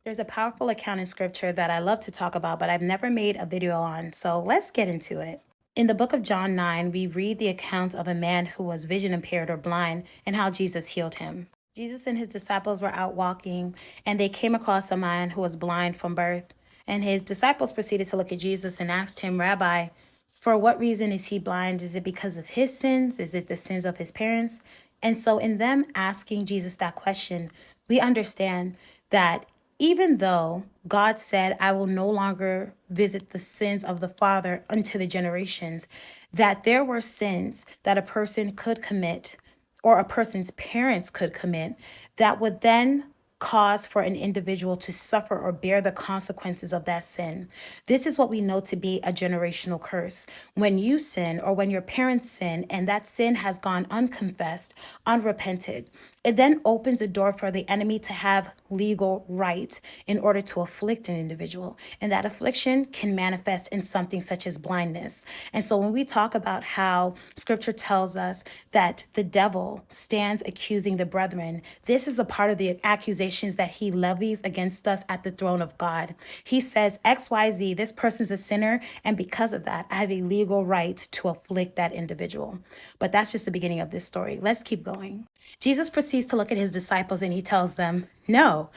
There's a powerful account in scripture that I love to talk about, but I've never made a video on, so let's get into it. In the book of John 9, we read the account of a man who was vision impaired or blind and how Jesus healed him. Jesus and his disciples were out walking, and they came across a man who was blind from birth. And his disciples proceeded to look at Jesus and asked him, Rabbi, for what reason is he blind? Is it because of his sins? Is it the sins of his parents? And so, in them asking Jesus that question, we understand that even though God said, I will no longer visit the sins of the father unto the generations, that there were sins that a person could commit or a person's parents could commit that would then cause for an individual to suffer or bear the consequences of that sin. This is what we know to be a generational curse. When you sin or when your parents sin and that sin has gone unconfessed, unrepented, it then opens a door for the enemy to have legal right in order to afflict an individual. And that affliction can manifest in something such as blindness. And so when we talk about how scripture tells us that the devil stands accusing the brethren, this is a part of the accusations that he levies against us at the throne of God. He says, XYZ, this person's a sinner, and because of that, I have a legal right to afflict that individual. But that's just the beginning of this story. Let's keep going. Jesus proceeds to look at his disciples and he tells them, no,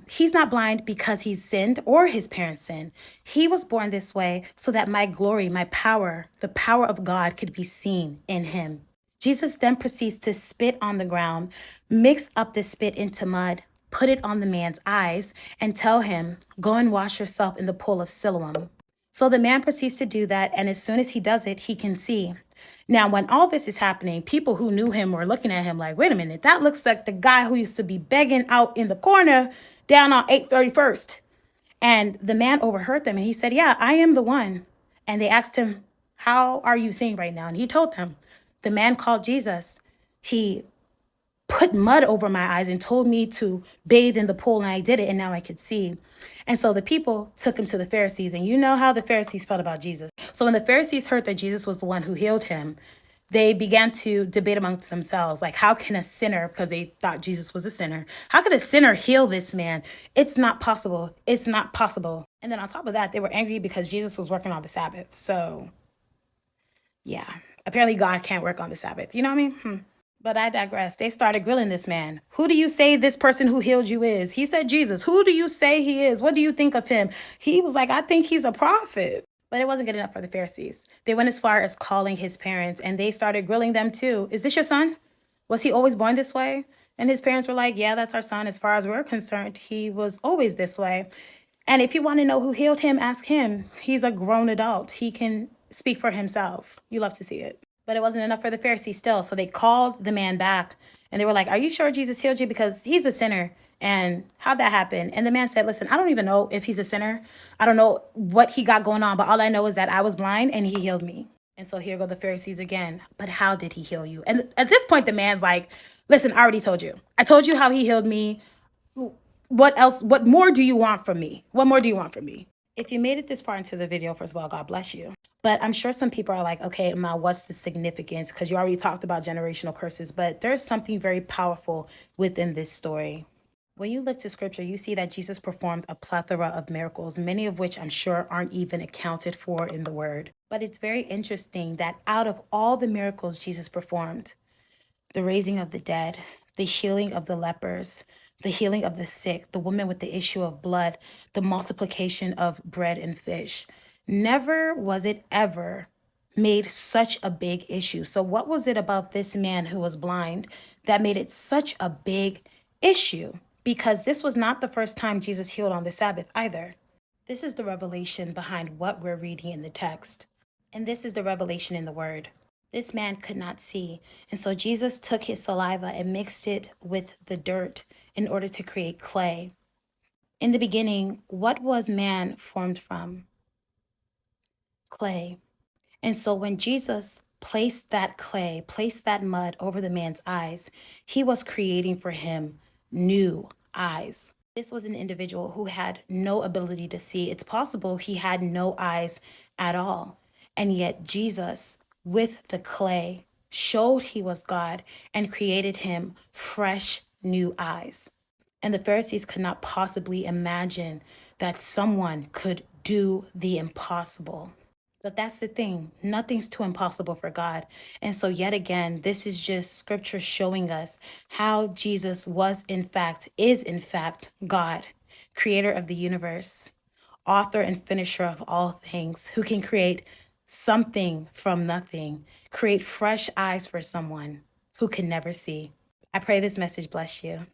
he's not blind because he's sinned or his parents sinned. He was born this way so that my glory, my power, the power of God could be seen in him. Jesus then proceeds to spit on the ground, mix up the spit into mud, put it on the man's eyes, and tell him, go and wash yourself in the pool of Siloam. So the man proceeds to do that, and as soon as he does it, he can see. Now, when all this is happening, people who knew him were looking at him like, wait a minute, that looks like the guy who used to be begging out in the corner down on 831st. And the man overheard them and he said, yeah, I am the one. And they asked him, how are you seeing right now? And he told them, the man called Jesus. He put mud over my eyes and told me to bathe in the pool, and I did it, and now I could see. And so the people took him to the Pharisees, and you know how the Pharisees felt about Jesus. So when the Pharisees heard that Jesus was the one who healed him, they began to debate amongst themselves, like, how can a sinner, because they thought Jesus was a sinner, how could a sinner heal this man? It's not possible. It's not possible. And then on top of that, they were angry because Jesus was working on the Sabbath. So yeah, apparently God can't work on the Sabbath. You know what I mean? But I digress. They started grilling this man. Who do you say this person who healed you is? He said Jesus. Who do you say he is? What do you think of him? He was like, I think he's a prophet. But it wasn't good enough for the Pharisees. They went as far as calling his parents, and they started grilling them too. Is this your son? Was he always born this way? And his parents were like, yeah, that's our son. As far as we're concerned, he was always this way. And if you want to know who healed him, ask him. He's a grown adult. He can speak for himself. You love to see it. But it wasn't enough for the Pharisees still. So they called the man back and they were like, are you sure Jesus healed you? Because he's a sinner. And how'd that happen? And the man said, listen, I don't even know if he's a sinner. I don't know what he got going on, but all I know is that I was blind and he healed me. And so here go the Pharisees again. But how did he heal you? And at this point, the man's like, listen, I already told you. I told you how he healed me. What else? What more do you want from me? What more do you want from me? If you made it this far into the video, first of all, God bless you. But I'm sure some people are like, okay, Ma, what's the significance? Because you already talked about generational curses, but there's something very powerful within this story. When you look to scripture, you see that Jesus performed a plethora of miracles, many of which I'm sure aren't even accounted for in the word. But it's very interesting that out of all the miracles Jesus performed, the raising of the dead, the healing of the lepers, the healing of the sick, the woman with the issue of blood, the multiplication of bread and fish. Never was it ever made such a big issue. So what was it about this man who was blind that made it such a big issue? Because this was not the first time Jesus healed on the Sabbath either. This is the revelation behind what we're reading in the text. And this is the revelation in the word. This man could not see. And so Jesus took his saliva and mixed it with the dirt in order to create clay. In the beginning, what was man formed from? Clay. And so when Jesus placed that clay, placed that mud over the man's eyes, he was creating for him new eyes. This was an individual who had no ability to see. It's possible he had no eyes at all. And yet Jesus, with the clay, showed he was God and created him fresh new eyes. And the Pharisees could not possibly imagine that someone could do the impossible. But that's the thing. Nothing's too impossible for God. And so, yet again, this is just scripture showing us how Jesus is in fact God, creator of the universe, author and finisher of all things, who can create something from nothing, create fresh eyes for someone who can never see. I pray this message bless you.